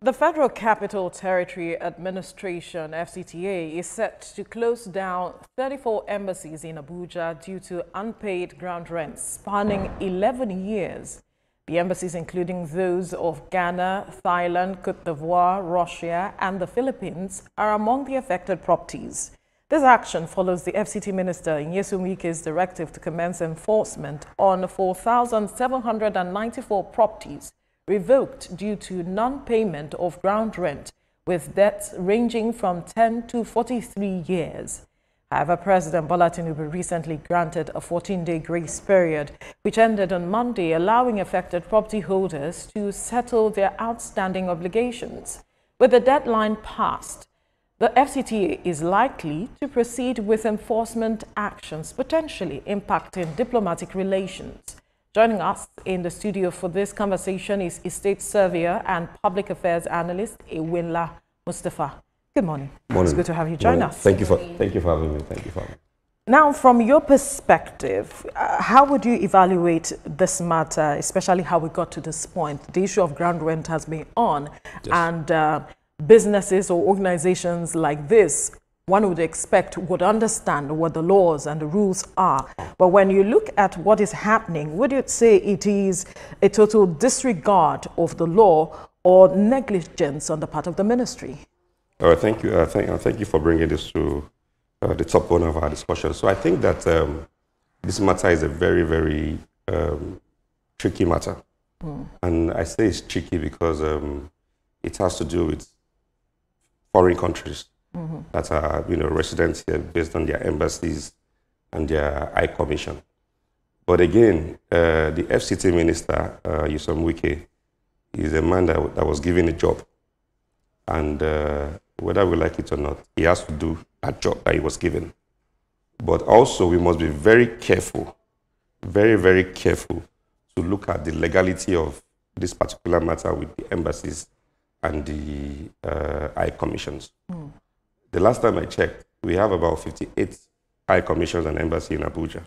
The Federal Capital Territory Administration, FCTA, is set to close down 34 embassies in Abuja due to unpaid ground rents spanning 11 years. The embassies, including those of Ghana, Thailand, Côte d'Ivoire, Russia, and the Philippines, are among the affected properties. This action follows the FCT Minister Nyesom Wike's directive to commence enforcement on 4,794 properties revoked due to non-payment of ground rent, with debts ranging from 10 to 43 years. However, President Bola Tinubu recently granted a 14-day grace period, which ended on Monday, allowing affected property holders to settle their outstanding obligations. With the deadline passed, the FCTA is likely to proceed with enforcement actions, potentially impacting diplomatic relations. Joining us in the studio for this conversation is Estate Surveyor and Public Affairs Analyst Ewinla Mustafa. Good morning. It's good to have you join us. Thank you for having me. Thank you for having me. Now, from your perspective, how would you evaluate this matter, especially how we got to this point? The issue of ground rent has been on, yes. And businesses or organizations like this, one would expect, would understand what the laws and the rules are. But when you look at what is happening, would you say it is a total disregard of the law or negligence on the part of the ministry? Thank you. Thank you for bringing this to the top one of our discussion. So I think that this matter is a very, very tricky matter. And I say it's tricky because it has to do with foreign countries that are, residents here based on their embassies and their high commission. But again, the FCT minister, Nyesom Wike, is a man that was given a job. And whether we like it or not, he has to do a job that he was given. But also, we must be very careful, very, very careful to look at the legality of this particular matter with the embassies and the high commissions. The last time I checked, we have about 58 high commissions and embassy in Abuja.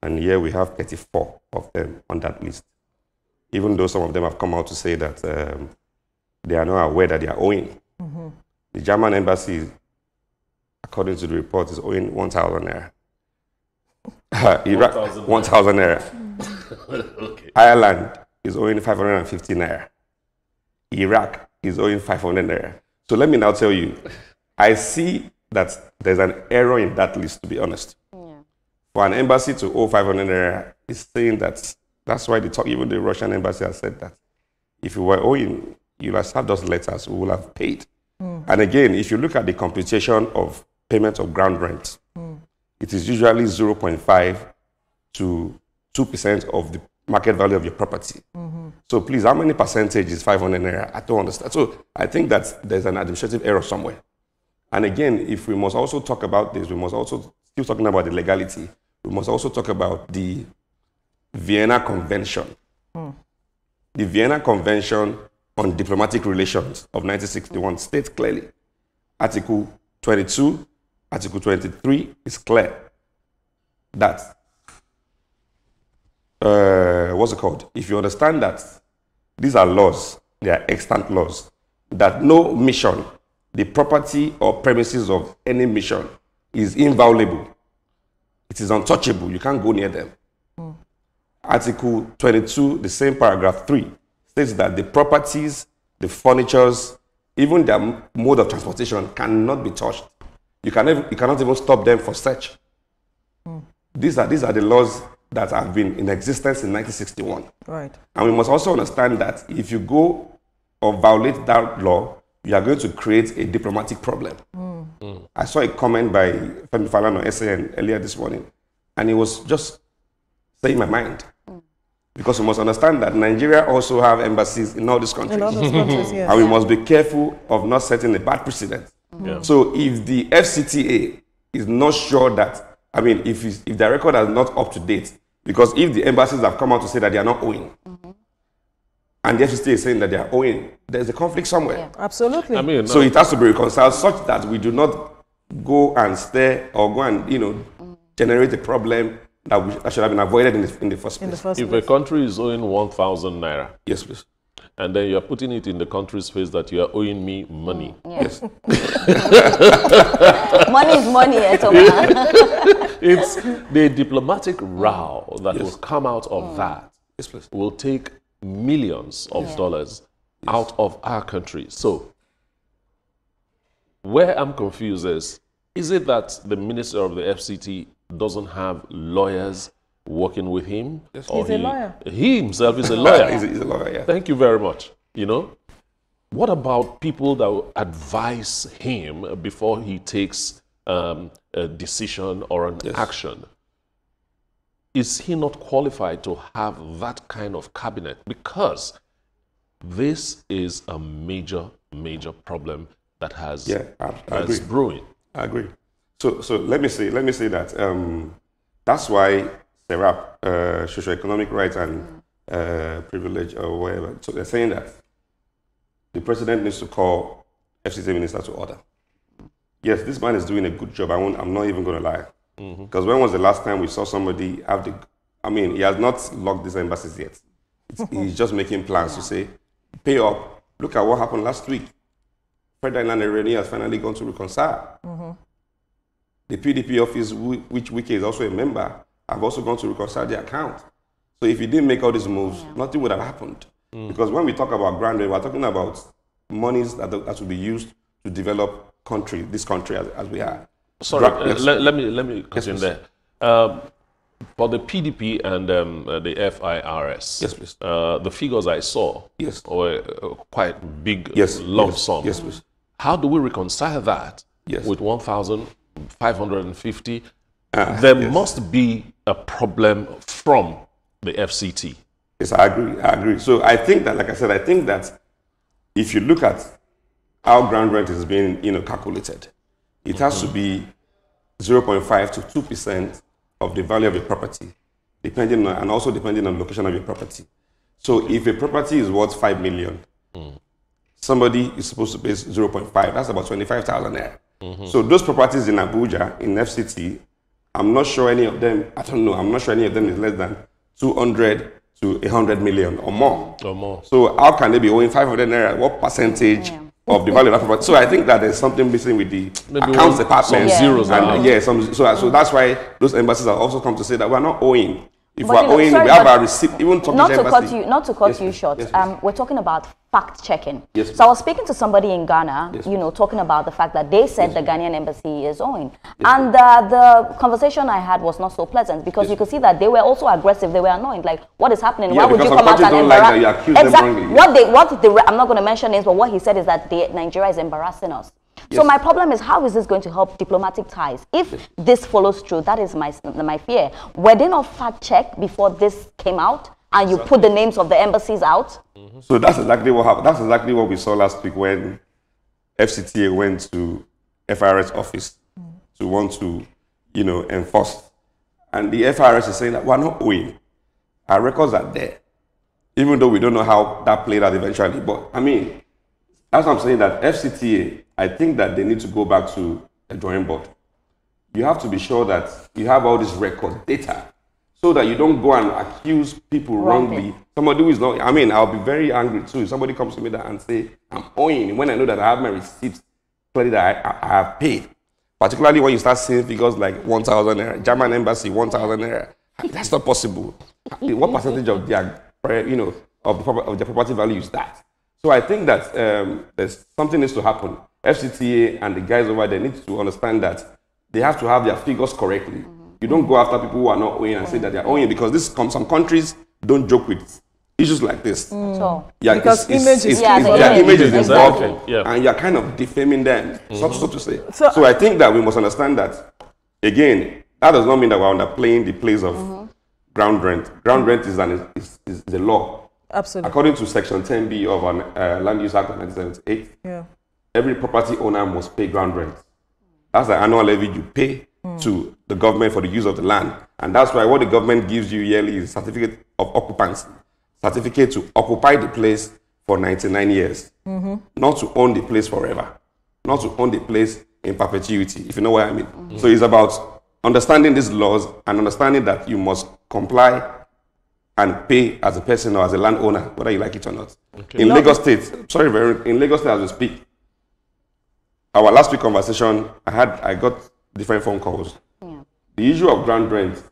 And here we have 34 of them on that list. Even though some of them have come out to say that they are not aware that they are owing. The German embassy, according to the report, is owing 1,000 naira. Iraq, 1,000 naira. Okay. Ireland is owing 550 naira. Iraq is owing 500 naira. So let me now tell you, I see that there's an error in that list, to be honest. Yeah. For an embassy to owe 500 naira, is saying that, that's why they talk, even the Russian embassy has said that. If you were owing, you must have those letters, we will have paid. And again, if you look at the computation of payment of ground rent, it is usually 0.5 to 2% of the market value of your property. So please, how many percentage is 500 naira? I don't understand. So I think that there's an administrative error somewhere. And again, if we must also talk about this, we must also, still talking about the legality, we must also talk about the Vienna Convention. The Vienna Convention on Diplomatic Relations of 1961 states clearly, Article 22, Article 23 is clear that, what's it called? If you understand that these are laws, they are extant laws, that no mission, the property or premises of any mission is inviolable. It is untouchable. You can't go near them. Article 22, the same paragraph 3, states that the properties, the furnitures, even their mode of transportation cannot be touched. You cannot even stop them for search. These are the laws that have been in existence in 1961. Right. And we must also understand that if you go or violate that law, you are going to create a diplomatic problem. I saw a comment by Femi Falana on SAN earlier this morning, and it was just saying my mind. Because we must understand that Nigeria also have embassies in all these countries. In all those countries, yes. And we must be careful of not setting a bad precedent. So if the FCTA is not sure that, if the record is not up to date, because if the embassies have come out to say that they are not owing, and the FCTA is saying that they are owing, there's a conflict somewhere. Yeah. Absolutely. So it has to be reconciled such that we do not go and stare or go and, generate a problem that should have been avoided in the first place. If a country is owing 1,000 naira, yes, please, and then you're putting it in the country's face that you are owing me money. Yes. Money is money, It's the diplomatic row that will come out of that will take millions of dollars out of our country. So, where I'm confused is it that the minister of the FCT doesn't have lawyers working with him? Yes. He's a lawyer. He himself is a lawyer. He's a lawyer, yeah. Thank you very much. You know, what about people that will advise him before he takes a decision or an action? Is he not qualified to have that kind of cabinet? Because this is a major, major problem that has that's brewing. I agree. So let me say that that's why SERAP, socioeconomic rights and privilege or whatever. So they're saying that the president needs to call FCTA minister to order. Yes, this man is doing a good job. I'm not even going to lie. Because when was the last time we saw somebody have the... I mean, he has not locked these embassies yet. He's just making plans to say, pay up. Look at what happened last week. Fred and Irene has finally gone to reconcile. The PDP office, which Wiki is also a member, have also gone to reconcile the account. So if he didn't make all these moves, nothing would have happened. Because when we talk about grand, we're talking about monies that will be used to develop this country as we are. Sorry, let me continue there. For the PDP and the FIRS, yes, please. The figures I saw were quite big lump sum. Yes, please. How do we reconcile that with 1,550? There must be a problem from the FCT. Yes, I agree. So I think that, like I said, I think that if you look at how ground rent is being calculated, it has to be 0.5 to 2% of the value of your property, depending on the location of your property. So if a property is worth 5 million, somebody is supposed to pay 0.5. That's about 25,000 there. So those properties in Abuja, in FCT, I'm not sure any of them, I'm not sure any of them is less than 200 to 100 million or more. So how can they be owing 500 naira? What percentage of the value of that property? So I think that there's something missing with the accounts department. Some zeros. So that's why those embassies have also come to say that we're not owing. If we're owing, we have a receipt. Even not to cut you short. We're talking about fact checking. So I was speaking to somebody in Ghana, talking about the fact that they said the Ghanaian embassy is owing, and the conversation I had was not so pleasant because you could see that they were also aggressive. They were annoyed. Like, what is happening? Why would you come out and embarrass? I'm not going to mention names, but what he said is that Nigeria is embarrassing us. So my problem is, how is this going to help diplomatic ties? If this follows through, that is my fear. Were they not fact checked before this came out, and you put the names of the embassies out? So that's exactly what happened. That's exactly what we saw last week when FCTA went to FIRS office to want to, enforce. And the FIRS is saying that we're not owing. Our records are there, even though we don't know how that played out eventually. But I mean, that's what I'm saying, that FCTA, I think that they need to go back to a drawing board. You have to be sure that you have all this record data so that you don't go and accuse people wrongly. Somebody who is not, I'll be very angry too if somebody comes to me and say, I'm owing, when I know that I have my receipts clearly that I have paid. Particularly when you start seeing figures like 1,000 naira, German embassy, 1,000 naira. That's not possible. What percentage of their, of the property value is that? So I think that there's something needs to happen. FCTA and the guys over there need to understand that they have to have their figures correctly. You don't go after people who are not owing and say that they're owing, because some countries don't joke with issues like this. Because image is involved, and you're kind of defaming them, so to say. So I think that we must understand that, again, that does not mean that we're underplaying the place of ground rent. Ground rent is a law. Absolutely. According to Section 10B of an Land Use Act of 1978, every property owner must pay ground rent. That's the annual levy you pay to the government for the use of the land. And that's why what the government gives you yearly is a certificate of occupancy. Certificate to occupy the place for 99 years. Not to own the place forever. Not to own the place in perpetuity, if you know what I mean. So it's about understanding these laws and understanding that you must comply and pay as a person or as a landowner, whether you like it or not. Okay. In Lagos State, in Lagos State as we speak, our last week conversation, I got different phone calls. Yeah. The issue of ground rent is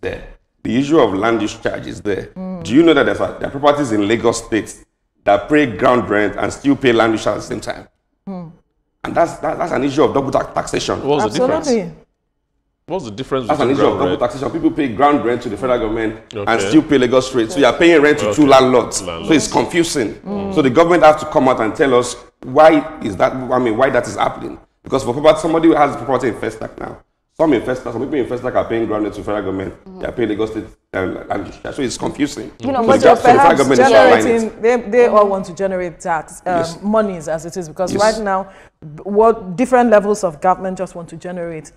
there. The issue of land use charge is there. Do you know that there are properties in Lagos State that pay ground rent and still pay land use charge at the same time? And that's an issue of double taxation. What's the difference? What's the difference? That's an issue of double taxation. People pay ground rent to the federal government and still pay Lagos rate. So you are paying rent to two landlords. So it's confusing. So the government has to come out and tell us why is that? Why that is happening? Because for property, somebody who has property in Festac now, some people in Festac are paying ground rent to federal government. They are paying Lagos State land use charge. So it's confusing. But perhaps generating, they all want to generate tax monies as it is, because right now, what different levels of government just want to generate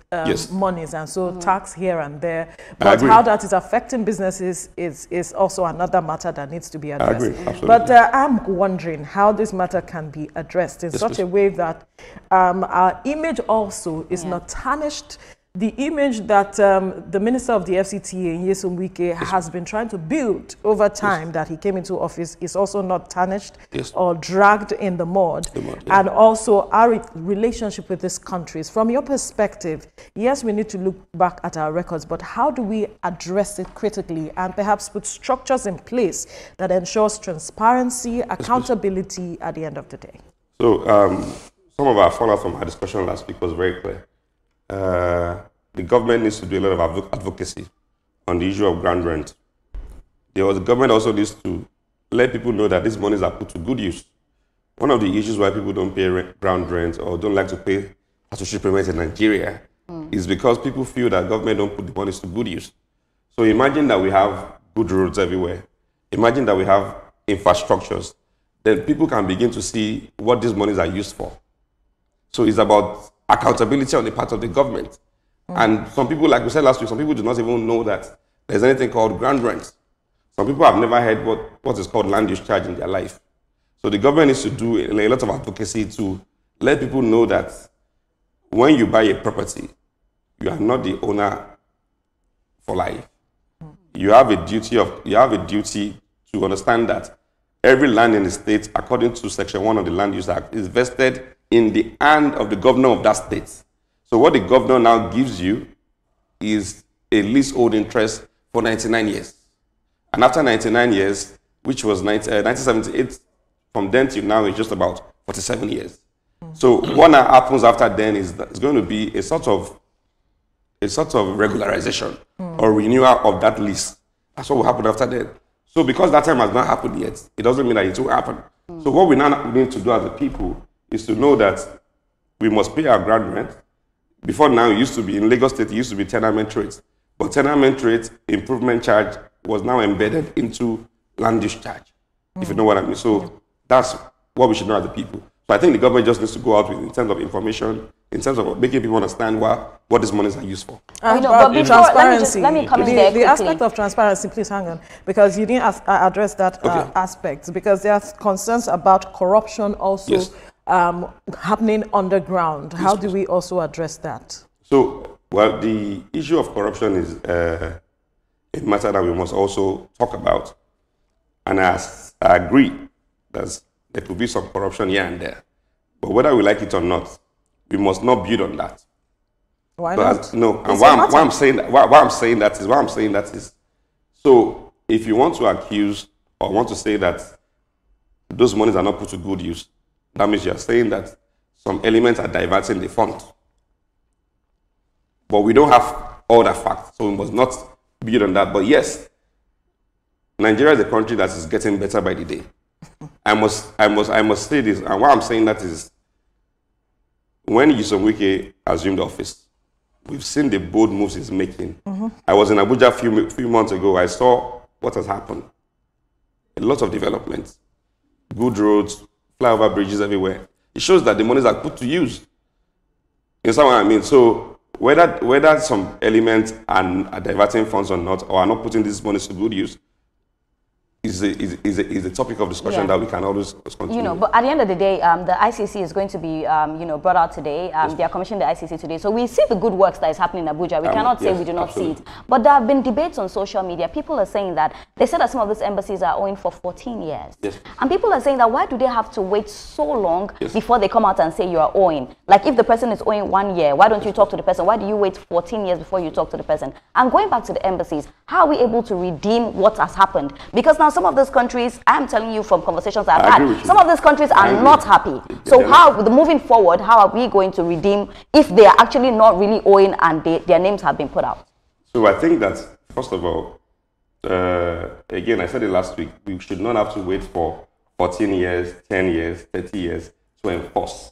monies, and so tax here and there. But how that is affecting businesses is also another matter that needs to be addressed. I agree, absolutely. But I'm wondering how this matter can be addressed in such a way that our image also is not tarnished. The image that the Minister of the FCTA, Nyesom Wike, has been trying to build over time that he came into office is also not tarnished or dragged in the mud. And also our relationship with these countries. From your perspective, yes, we need to look back at our records, but how do we address it critically and perhaps put structures in place that ensures transparency, accountability at the end of the day? So some of our follow-up from our discussion last week was very clear. The government needs to do a lot of advocacy on the issue of ground rent. The government also needs to let people know that these monies are put to good use. One of the issues why people don't pay ground rent or don't like to pay associate payments in Nigeria is because people feel that government don't put the monies to good use. So imagine that we have good roads everywhere. Imagine that we have infrastructures. Then people can begin to see what these monies are used for. So it's about accountability on the part of the government. And some people, like we said last week, some people do not even know that there's anything called ground rent. Some people have never heard what is called land use charge in their life. So the government needs to do a lot of advocacy to let people know that when you buy a property, you are not the owner for life. You have a duty to understand that every land in the state, according to Section 1 of the Land Use Act, is vested in the hand of the governor of that state. So what the governor now gives you is a leasehold interest for 99 years. And after 99 years, which was 1978, from then till now, it's just about 47 years. So what now happens after then is that it's going to be a sort of regularization or renewal of that lease. That's what will happen after that. So because that time has not happened yet, it doesn't mean that it will happen. So what we now need to do as a people is to know that we must pay our ground rent. Before now, it used to be, in Lagos State, it used to be tenement rates. But tenement rate improvement charge was now embedded into land use charge, if you know what I mean. So that's what we should know as a people. So I think the government just needs to go out with, in terms of information, in terms of making people understand what these monies are used for. But before, transparency. Let me come in there the aspect of transparency, please hang on, because you didn't address that aspect, because there are concerns about corruption also happening underground. How do we also address that? So, well, the issue of corruption is a matter that we must also talk about. And I agree that there could be some corruption here and there. But whether we like it or not, we must not build on that. Why not? No, and why I'm saying that is, so if you want to accuse or want to say that those monies are not put to good use, that means you're saying that some elements are diverting the fund. But we don't have all that fact, so we must not build on that. But yes, Nigeria is a country that is getting better by the day. I must say this, and why I'm saying that is, when Nyesom Wike assumed office, we've seen the bold moves he's making. I was in Abuja a few months ago. I saw what has happened. A lot of developments, good roads, flyover bridges everywhere. It shows that the monies are put to use. You understand what I mean? So whether some elements are diverting funds or not, or are not putting these monies to good use, is a topic of discussion that we can always continue. You know, but at the end of the day, the ICC is going to be, you know, brought out today. They are commissioning the ICC today. So we see the good works that is happening in Abuja. We cannot say we do not see it. But there have been debates on social media. People are saying that, they said that some of these embassies are owing for 14 years. Yes. And people are saying that, why do they have to wait so long before they come out and say you are owing? Like, if the person is owing 1 year, why don't you talk to the person? Why do you wait 14 years before you talk to the person? And going back to the embassies, how are we able to redeem what has happened? Because now some of those countries, I'm telling you from conversations I've had, some of these countries are not happy. So how, moving forward, how are we going to redeem if they are actually not really owing and their names have been put out? So I think that, first of all, again, I said it last week, we should not have to wait for 14 years, 10 years, 30 years to enforce.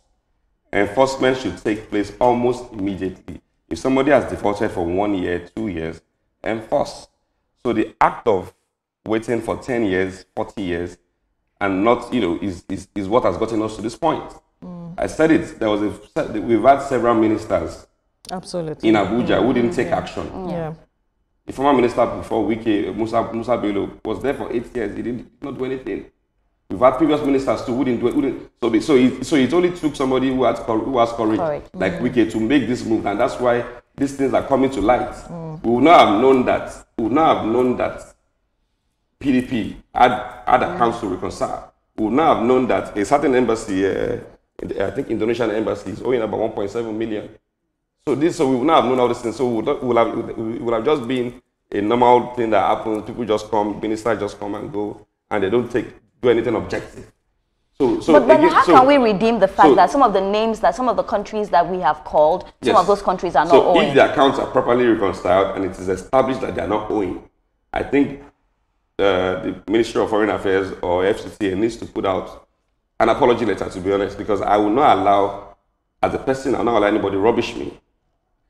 Enforcement should take place almost immediately. If somebody has defaulted for 1 year, 2 years, enforce. So the act of waiting for 10 years, 40 years, and not, you know, is what has gotten us to this point. I said it, we've had several ministers in Abuja who didn't take action. The former minister before Wike, Musa Bello, was there for 8 years. He did not do anything. We've had previous ministers too who didn't do it. So it only took somebody who has courage, like Wike, to make this move, and that's why these things are coming to light. We would not have known that. We would not have known that PDP had a council to reconcile. We would not have known that a certain embassy, I think Indonesian embassy, is owing about 1.7 million. So we would not have known all these things. So we would have just been a normal thing that happens. People just come, ministers just come and go, and they don't do anything objective. But then again, how can we redeem the fact that some of the names, that some of the countries that we have called, some of those countries are not owing? So if the accounts are properly reconciled and it is established that they are not owing, I think the Ministry of Foreign Affairs or FCTA needs to put out an apology letter, to be honest, because I will not allow, as a person, I will not allow anybody rubbish me.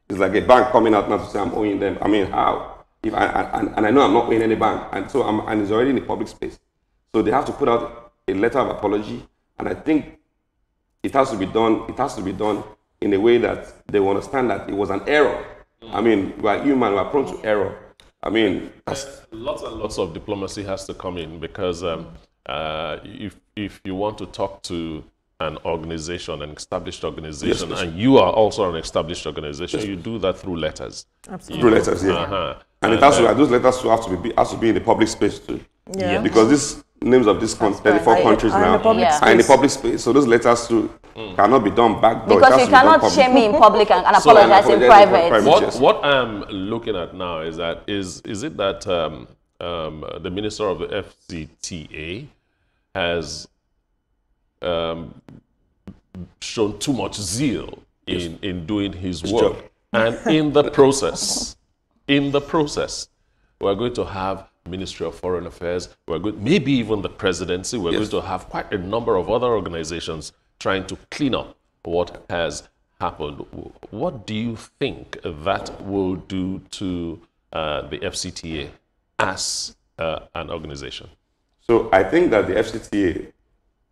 It's like a bank coming out now to say I'm owing them. I mean, how? And I know I'm not owing any bank, and it's already in the public space. So they have to put out a letter of apology, and I think it has to be done. It has to be done in a way that they will understand that it was an error. I mean, we are human. We are prone to error. I mean, lots and lots of diplomacy has to come in, because if you want to talk to an organization, an established organization, and you are also an established organization, you do that through letters. Absolutely. Through letters, yeah. And it has to, those letters have to be in the public space too. Yeah. Because these names of these 34 countries now are in the public space. So those letters too cannot be done back door. Because you cannot shame me in public and apologize in private. What I'm looking at now is that is it that the minister of the FCTA has shown too much zeal in doing his work, and in the process, we're going to have Ministry of Foreign Affairs, maybe even the presidency, we're going to have quite a number of other organizations trying to clean up what has happened. What do you think that will do to the FCTA as an organization? So I think that the FCTA,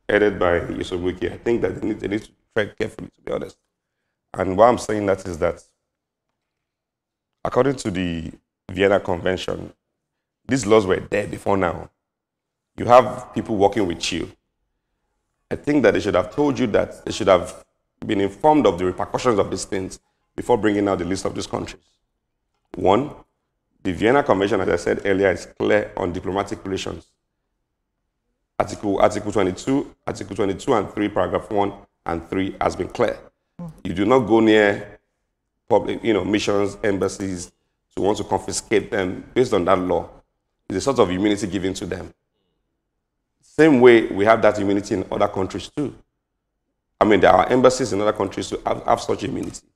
headed by Yusuf Wiki, I think that they need to tread carefully, to be honest. And why I'm saying that is that, according to the Vienna Convention, these laws were there before now. You have people working with you. I think that they should have told you that they should have been informed of the repercussions of these things before bringing out the list of these countries. One, the Vienna Convention, as I said earlier, is clear on diplomatic relations. Article 22 and 3, paragraph 1 and 3 has been clear. You do not go near public, missions, embassies, to want to confiscate them based on that law. It's a sort of immunity given to them. Same way we have that immunity in other countries too. I mean, there are embassies in other countries who have such immunity.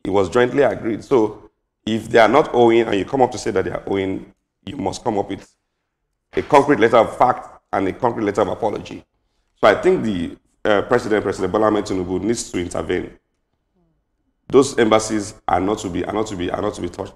It was jointly agreed. So if they are not owing and you come up to say that they are owing, you must come up with a concrete letter of fact and a concrete letter of apology. So I think the President Bola Ahmed Tinubu needs to intervene. Those embassies are not to be touched.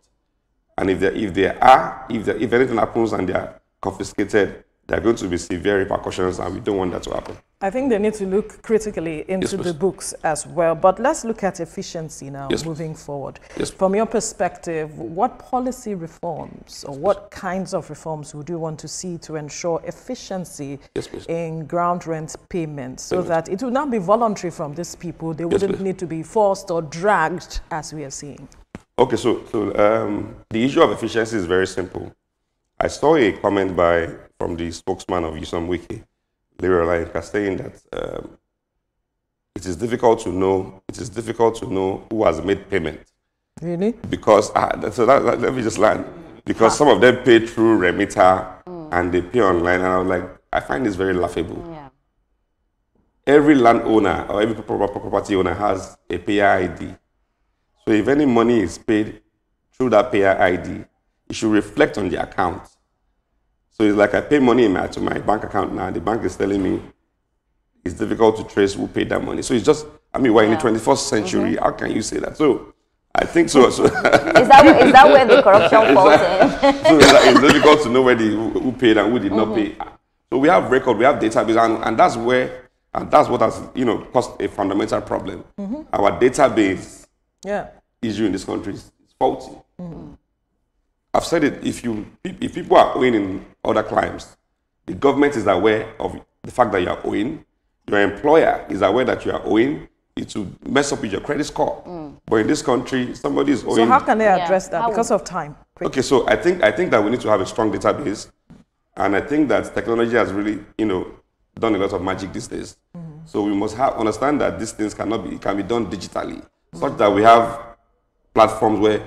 And if anything happens and they are confiscated, there are going to be severe repercussions, and we don't want that to happen. I think they need to look critically into the books as well. But let's look at efficiency now, moving forward. From your perspective, what policy reforms or what kinds of reforms would you want to see to ensure efficiency in ground rent payments so that it will not be voluntary from these people? They wouldn't need to be forced or dragged, as we are seeing. Okay, so the issue of efficiency is very simple. I saw a comment from the spokesman of USOM Wiki, Legality, saying that it is difficult to know who has made payment. Really? Because let me just land. Because some of them pay through remitter and they pay online, and I was like, I find this very laughable. Yeah. Every landowner or every property owner has a payer ID. So if any money is paid through that payer ID, it should reflect on the account. So it's like I pay money to my bank account now, and the bank is telling me it's difficult to trace who paid that money. So it's just, I mean, we're in the 21st century. How can you say that? So I think so. Is that where the corruption falls in? So it's difficult to know who paid and who did not pay. So we have record, we have database, and that's what has caused a fundamental problem. Our database issue in this country is faulty. I've said it, if people are owing in other climes, the government is aware of the fact that you are owing, your employer is aware that you are owing, it will mess up with your credit score. But in this country, somebody is owing. So how can they address that? Because of time. Okay, so I think that we need to have a strong database, and I think that technology has really, done a lot of magic these days. So we must understand that these things can be done digitally, such that we have platforms where,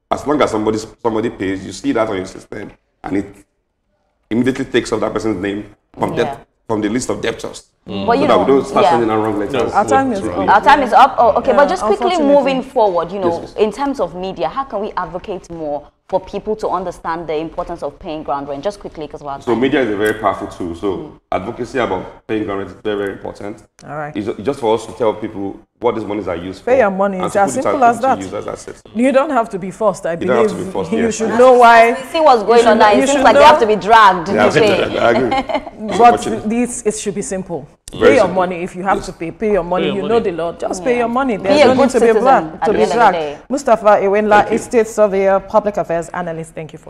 as long as somebody pays, you see that on your system, and it immediately takes off that person's name from the list of debtors. But so that we don't start sending out wrong letters. Our time is up. Our time is up. Oh, okay, but just quickly moving forward, in terms of media, how can we advocate more for people to understand the importance of paying ground rent? Just quickly, because we're media is a very powerful tool. So advocacy about paying ground rent is very, very important. All right. It's just for us to tell people what these monies are used for. Pay your money. It's as simple as that. You don't have to be forced. I believe you don't have to be forced, you should know why. See what's going on now. It seems like they have to be dragged. I agree. But it should be simple. Pay your money if you have to pay. Pay your money. You know the law. Just pay your money. There's no need to be dragged. Mustafa Iwenla, estate surveyor, public affairs analyst. Thank you for